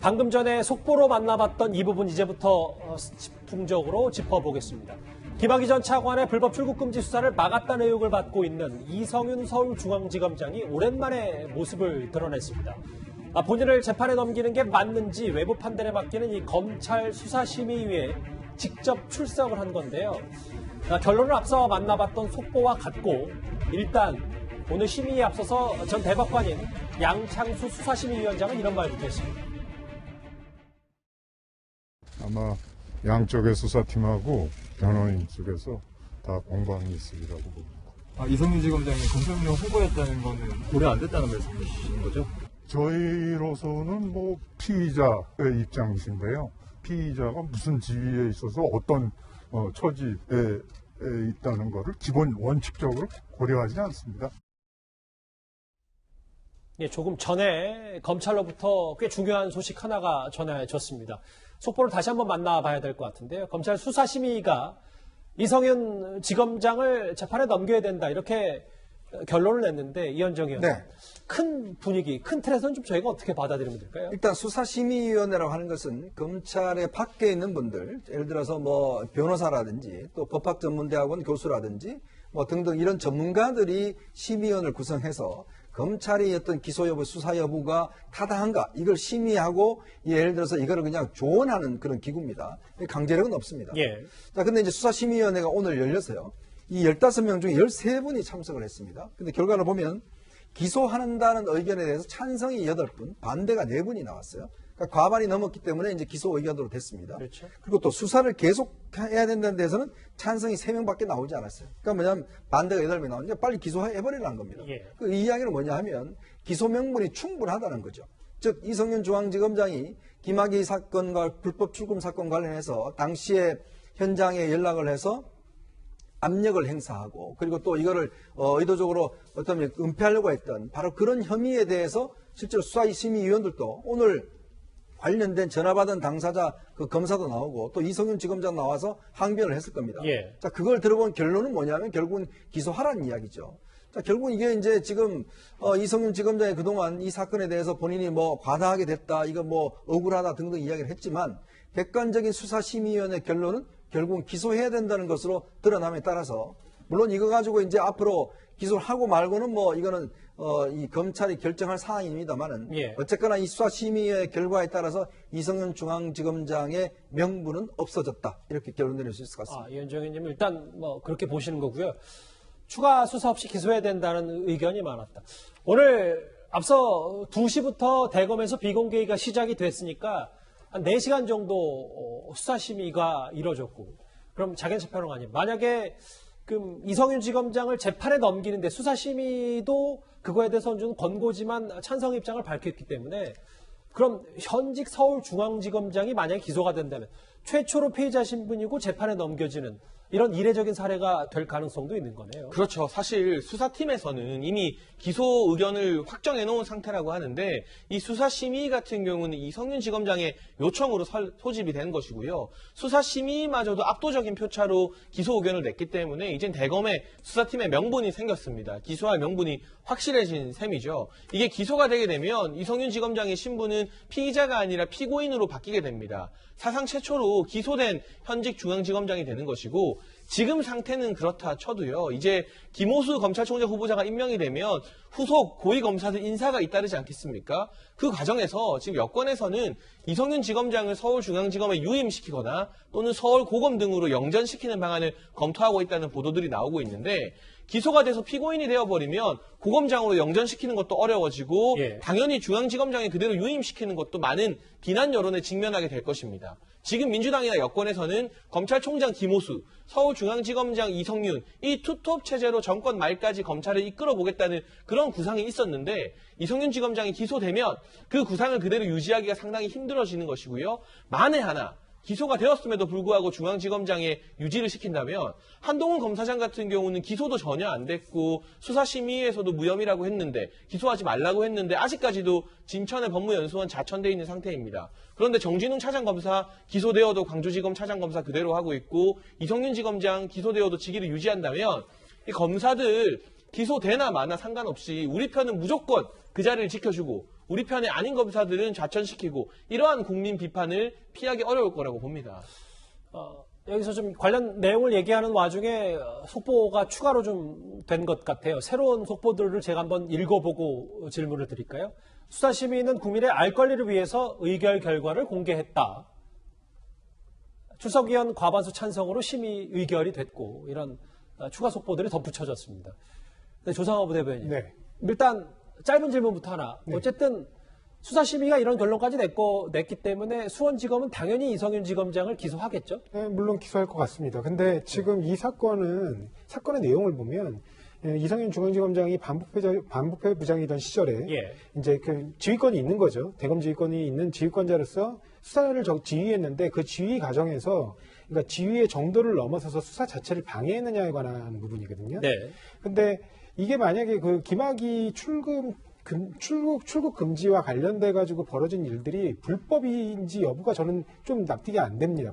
방금 전에 속보로 만나봤던 이 부분 이제부터 집중적으로 짚어보겠습니다. 김학의 전 차관의 불법 출국 금지 수사를 막았다는 의혹을 받고 있는 이성윤 서울중앙지검장이 오랜만에 모습을 드러냈습니다. 본인을 재판에 넘기는 게 맞는지 외부 판단에 맡기는 이 검찰 수사심의위에 직접 출석을 한 건데요. 결론을 앞서 만나봤던 속보와 같고 일단 오늘 심의에 앞서서 전 대법관인 양창수 수사심의위원장은 이런 말부터 했습니다. 아마 양쪽의 수사팀하고 변호인 쪽에서 다 공방이 있으리라고 봅니다. 이성윤 지검장이 검찰명 후보였다는 거는 오래 안 됐다는 말씀이신 거죠? 저희로서는 피의자의 입장이신데요. 피의자가 무슨 지위에 있어서 어떤 처지에 있다는 것을 기본 원칙적으로 고려하지 않습니다. 예, 조금 전에 검찰로부터 꽤 중요한 소식 하나가 전해졌습니다. 속보를 다시 한번 만나봐야 될 것 같은데요. 검찰 수사심의가 이성윤 지검장을 재판에 넘겨야 된다 이렇게 결론을 냈는데 이현정 의원, 네. 큰 분위기, 큰 틀에서는 좀 저희가 어떻게 받아들이면 될까요? 일단 수사심의위원회라고 하는 것은 검찰의 밖에 있는 분들, 예를 들어서 변호사라든지 또 법학전문대학원 교수라든지 등등 이런 전문가들이 심의위원을 구성해서 검찰이 어떤 기소 여부, 수사 여부가 타당한가 이걸 심의하고 예를 들어서 이거를 그냥 조언하는 그런 기구입니다. 강제력은 없습니다. 예. 자, 근데 이제 수사심의위원회가 오늘 열렸어요. 이 15명 중에 13분이 참석을 했습니다. 근데 결과를 보면 기소한다는 의견에 대해서 찬성이 8분, 반대가 4분이 나왔어요. 그러니까 과반이 넘었기 때문에 이제 기소 의견으로 됐습니다. 그렇죠. 그리고 또 수사를 계속해야 된다는 데서는 찬성이 3명밖에 나오지 않았어요. 그러니까 뭐냐면 반대가 8명이 나오니까 빨리 기소해버리라는 겁니다. 예. 이 이야기는 뭐냐 하면 기소 명분이 충분하다는 거죠. 즉 이성윤 중앙지검장이 김학의 사건과 불법 출금 사건 관련해서 당시에 현장에 연락을 해서 압력을 행사하고 그리고 또 이거를 의도적으로 어떤 은폐하려고 했던 바로 그런 혐의에 대해서 실제로 수사심의위원들도 오늘 관련된 전화받은 당사자 그 검사도 나오고 또 이성윤 지검장 나와서 항변을 했을 겁니다. 예. 자, 그걸 들어본 결론은 뭐냐면 결국은 기소하라는 이야기죠. 자, 결국은 이게 이제 지금 이성윤 지검장이 그동안 이 사건에 대해서 본인이 과다하게 됐다, 이거 억울하다 등등 이야기를 했지만 객관적인 수사심의위원회 결론은 결국은 기소해야 된다는 것으로 드러남에 따라서 물론 이거 가지고 이제 앞으로 기소를 하고 말고는 이거는 이 검찰이 결정할 사항입니다만은 예. 어쨌거나 이 수사심의의 결과에 따라서 이성윤 중앙지검장의 명분은 없어졌다 이렇게 결론 내릴 수 있을 것 같습니다. 이현정 의원님 일단 그렇게 보시는 거고요. 추가 수사 없이 기소해야 된다는 의견이 많았다. 오늘 앞서 2시부터 대검에서 비공개가 시작이 됐으니까 한 4시간 정도 수사심의가 이뤄졌고 그럼 자견 재판은 만약에 이성윤 지검장을 재판에 넘기는데 수사심의도 그거에 대해서는 좀 권고지만 찬성 입장을 밝혔기 때문에 그럼 현직 서울중앙지검장이 만약에 기소가 된다면 최초로 피의자 신분이고 재판에 넘겨지는 이런 이례적인 사례가 될 가능성도 있는 거네요. 그렇죠. 사실 수사팀에서는 이미 기소 의견을 확정해 놓은 상태라고 하는데 이 수사심의 같은 경우는 이성윤 지검장의 요청으로 소집이 된 것이고요. 수사심의마저도 압도적인 표차로 기소 의견을 냈기 때문에 이젠 대검의 수사팀의 명분이 생겼습니다. 기소할 명분이 확실해진 셈이죠. 이게 기소가 되게 되면 이성윤 지검장의 신분은 피의자가 아니라 피고인으로 바뀌게 됩니다. 사상 최초로 기소된 현직 중앙지검장이 되는 것이고 지금 상태는 그렇다 쳐도요. 이제 김호수 검찰총장 후보자가 임명이 되면 후속 고위검사들 인사가 잇따르지 않겠습니까? 그 과정에서 지금 여권에서는 이성윤 지검장을 서울중앙지검에 유임시키거나 또는 서울고검 등으로 영전시키는 방안을 검토하고 있다는 보도들이 나오고 있는데 기소가 돼서 피고인이 되어버리면 고검장으로 영전시키는 것도 어려워지고 예. 당연히 중앙지검장에 그대로 유임시키는 것도 많은 비난 여론에 직면하게 될 것입니다. 지금 민주당이나 여권에서는 검찰총장 김호수, 서울중앙지검장 이성윤 이 투톱 체제로 정권 말까지 검찰을 이끌어보겠다는 그런 구상이 있었는데 이성윤 지검장이 기소되면 그 구상을 그대로 유지하기가 상당히 힘들어지는 것이고요. 만에 하나 기소가 되었음에도 불구하고 중앙지검장에 유지를 시킨다면 한동훈 검사장 같은 경우는 기소도 전혀 안 됐고 수사심의에서도 무혐의라고 했는데 기소하지 말라고 했는데 아직까지도 진천의 법무연수원 자천돼 있는 상태입니다. 그런데 정진웅 차장검사 기소되어도 광주지검 차장검사 그대로 하고 있고 이성윤 지검장 기소되어도 직위를 유지한다면 이 검사들 기소되나 마나 상관없이 우리 편은 무조건 그 자리를 지켜주고 우리 편이 아닌 검사들은 좌천시키고 이러한 국민 비판을 피하기 어려울 거라고 봅니다. 여기서 좀 관련 내용을 얘기하는 와중에 속보가 추가로 좀 된 것 같아요. 새로운 속보들을 제가 한번 읽어보고 질문을 드릴까요? 수사심의는 국민의 알 권리를 위해서 의결 결과를 공개했다. 출석위원 과반수 찬성으로 심의 의결이 됐고 이런 추가 속보들이 덧붙여졌습니다. 네, 조상호 부대변인. 네. 일단 짧은 질문부터 하나. 어쨌든 수사심의가 이런 결론까지 냈기 때문에 수원지검은 당연히 이성윤 지검장을 기소하겠죠? 네, 물론 기소할 것 같습니다. 근데 지금 이 사건의 내용을 보면 이성윤 중앙지검장이 반부패 부장이던 시절에 예. 이제 그 지휘권이 있는 거죠. 대검 지휘권이 있는 지휘권자로서 수사를 지휘했는데 그 지휘 과정에서 그러니까 지휘의 정도를 넘어서서 수사 자체를 방해했느냐에 관한 부분이거든요. 네. 근데 이게 만약에 그 김학의 출국 금지와 관련돼 가지고 벌어진 일들이 불법인지 여부가 저는 좀 납득이 안 됩니다.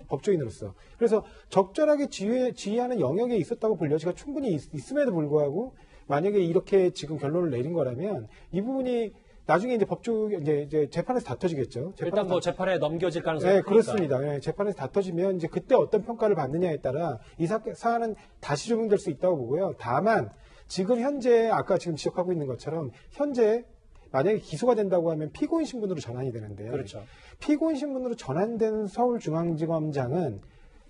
법조인으로서. 그래서 적절하게 지휘하는 영역에 있었다고 볼 여지가 충분히 있음에도 불구하고 만약에 이렇게 지금 결론을 내린 거라면 이 부분이 나중에 이제 재판에서 다퉈지겠죠. 일단 뭐 재판에 넘겨질 가능성이 네, 크니까. 그렇습니다. 네, 재판에서 다퉈지면 이제 그때 어떤 평가를 받느냐에 따라 이 사안은 다시 조명될 수 있다고 보고요. 다만 지금 현재 아까 지금 지적하고 있는 것처럼 현재 만약에 기소가 된다고 하면 피고인 신분으로 전환이 되는데요. 그렇죠. 피고인 신분으로 전환된 서울중앙지검장은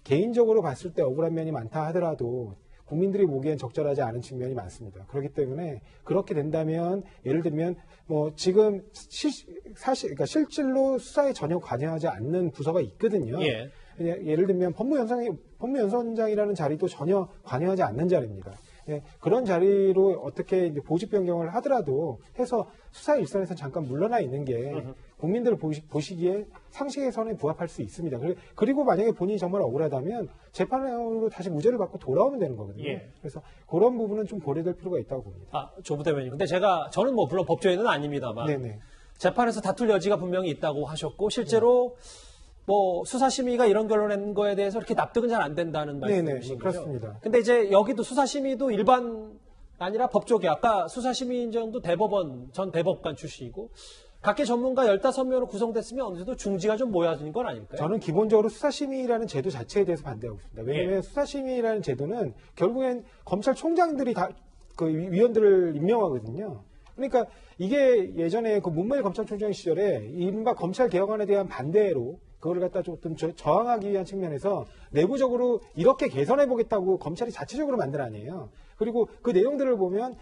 개인적으로 봤을 때 억울한 면이 많다 하더라도 국민들이 보기엔 적절하지 않은 측면이 많습니다. 그렇기 때문에 그렇게 된다면 예를 들면 뭐 지금 그러니까 실질로 수사에 전혀 관여하지 않는 부서가 있거든요. 예. 예를 들면 법무연수원장이라는 자리도 전혀 관여하지 않는 자리입니다. 예, 그런 자리로 어떻게 이제 보직 변경을 하더라도 해서 수사 일선에서 잠깐 물러나 있는 게 국민들 보시기에 상식의 선에 부합할 수 있습니다. 그리고 만약에 본인이 정말 억울하다면 재판으로 다시 무죄를 받고 돌아오면 되는 거거든요. 예. 그래서 그런 부분은 좀 고려될 필요가 있다고 봅니다. 조 부대변인. 근데 저는 뭐 물론 법조인은 아닙니다만 네네. 재판에서 다툴 여지가 분명히 있다고 하셨고 실제로 뭐 수사심의가 이런 결론을 낸 거에 대해서 이렇게 납득은 잘 안 된다는 말씀이신 거죠? 그렇습니다. 근데 이제 여기도 수사심의도 일반 아니라 법조계 아까 수사심의인정도 전 대법관 출신이고 각계 전문가 15명으로 구성됐으면 어느 정도 중지가 좀 모여진 건 아닐까요? 저는 기본적으로 수사심의라는 제도 자체에 대해서 반대하고 있습니다. 왜냐하면 수사심의라는 제도는 결국엔 검찰총장들이 다 그 위원들을 임명하거든요. 그러니까 이게 예전에 그 문무일 검찰총장 시절에 이른바 검찰 개혁안에 대한 반대로 그걸 갖다 좀 저항하기 위한 측면에서 내부적으로 이렇게 개선해보겠다고 검찰이 자체적으로 만든 아니에요. 그리고 그 내용들을 보면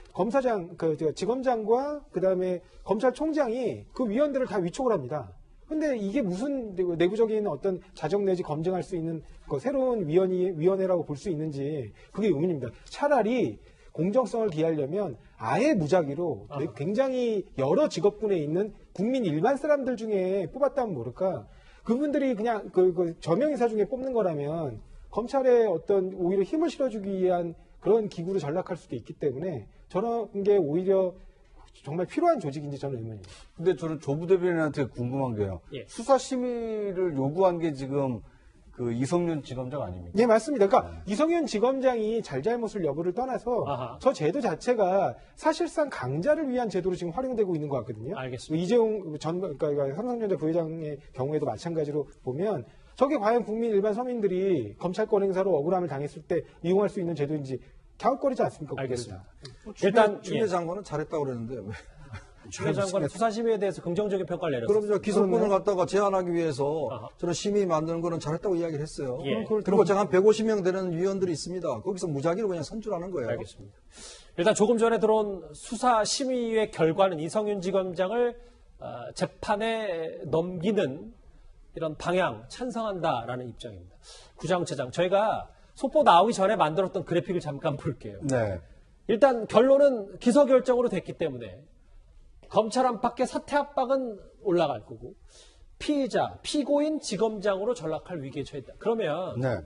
지검장과 그 다음에 검찰총장이 그 위원들을 다 위촉을 합니다. 근데 이게 무슨 내부적인 어떤 자정 내지 검증할 수 있는 새로운 위원회라고 볼 수 있는지 그게 의문입니다. 차라리 공정성을 기하려면 아예 무작위로 굉장히 여러 직업군에 있는 국민 일반 사람들 중에 뽑았다면 모를까. 그분들이 그냥 저명이사 중에 뽑는 거라면 검찰에 어떤 오히려 힘을 실어주기 위한 그런 기구로 전락할 수도 있기 때문에 저런 게 오히려 정말 필요한 조직인지 저는 의문입니다. 근데 저는 조 부대변인한테 궁금한 게요. 예. 수사심의를 요구한 게 지금 그 이성윤 지검장 아닙니까? 네, 맞습니다. 그러니까 이성윤 지검장이 잘잘못을 여부를 떠나서 아하. 저 제도 자체가 사실상 강자를 위한 제도로 지금 활용되고 있는 것 같거든요. 알겠습니다. 이재용 그러니까 삼성전자 부회장의 경우에도 마찬가지로 보면 저게 과연 국민 일반 서민들이 검찰권 행사로 억울함을 당했을 때 이용할 수 있는 제도인지 갸웃거리지 않습니까? 알겠습니다. 일단 예. 추 장관은 잘했다고 그랬는데 왜? 추 장관은 수사심의에 대해서 긍정적인 평가를 내렸습니다. 그럼 저 기소권을 갖다가 제한하기 위해서 아하. 저는 심의 만드는 거는 잘했다고 이야기를 했어요. 예. 그리고 제가 한 150명 되는 위원들이 있습니다. 거기서 무작위로 그냥 선출하는 거예요. 알겠습니다. 일단 조금 전에 들어온 수사심의의 결과는 이성윤 지검장을 재판에 넘기는 이런 방향 찬성한다라는 입장입니다. 구장체장, 저희가 속보 나오기 전에 만들었던 그래픽을 잠깐 볼게요. 네. 일단 결론은 기소결정으로 됐기 때문에 검찰 안팎의 사퇴 압박은 올라갈 거고 피고인 지검장으로 전락할 위기에 처했다. 그러면 네.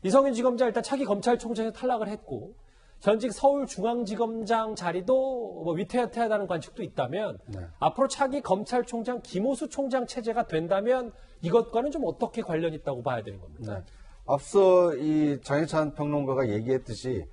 이성윤 지검장 일단 차기 검찰총장에 탈락을 했고 현직 서울중앙지검장 자리도 뭐 위태위태하다는 관측도 있다면 앞으로 차기 검찰총장 김호수 총장 체제가 된다면 이것과는 좀 어떻게 관련이 있다고 봐야 되는 겁니다. 네. 앞서 이 장혜찬 평론가가 얘기했듯이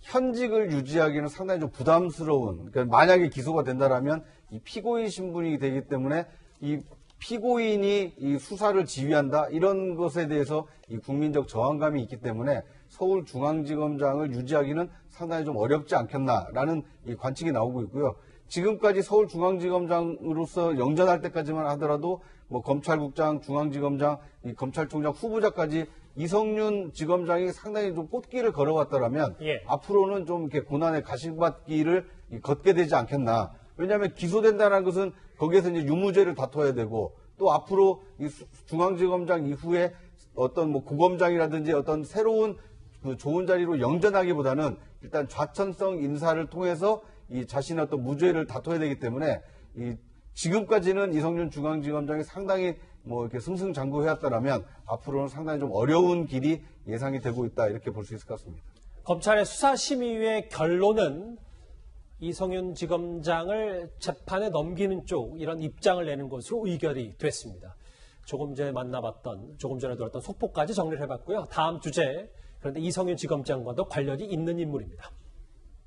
현직을 유지하기는 상당히 좀 부담스러운, 그러니까 만약에 기소가 된다라면 이 피고인 신분이 되기 때문에 이 피고인이 이 수사를 지휘한다 이런 것에 대해서 이 국민적 저항감이 있기 때문에 서울중앙지검장을 유지하기는 상당히 좀 어렵지 않겠나라는 이 관측이 나오고 있고요. 지금까지 서울중앙지검장으로서 영전할 때까지만 하더라도 뭐 검찰국장, 중앙지검장, 이 검찰총장 후보자까지 이성윤 지검장이 상당히 좀 꽃길을 걸어왔더라면 예. 앞으로는 좀 이렇게 고난의 가시밭길을 걷게 되지 않겠나. 왜냐하면 기소된다는 것은 거기에서 이제 유무죄를 다퉈야 되고 또 앞으로 이 중앙지검장 이후에 어떤 뭐 고검장이라든지 어떤 새로운 그 좋은 자리로 영전하기보다는 일단 좌천성 인사를 통해서 이 자신의 어떤 무죄를 다퉈야 되기 때문에 이 지금까지는 이성윤 중앙지검장이 상당히 뭐 이렇게 승승장구해왔다라면 앞으로는 상당히 좀 어려운 길이 예상이 되고 있다 이렇게 볼 수 있을 것 같습니다. 검찰의 수사심의위의 결론은 이성윤 지검장을 재판에 넘기는 쪽 이런 입장을 내는 것으로 의결이 됐습니다. 조금 전에 조금 전에 들었던 속보까지 정리를 해봤고요. 다음 주제, 그런데 이성윤 지검장과도 관련이 있는 인물입니다.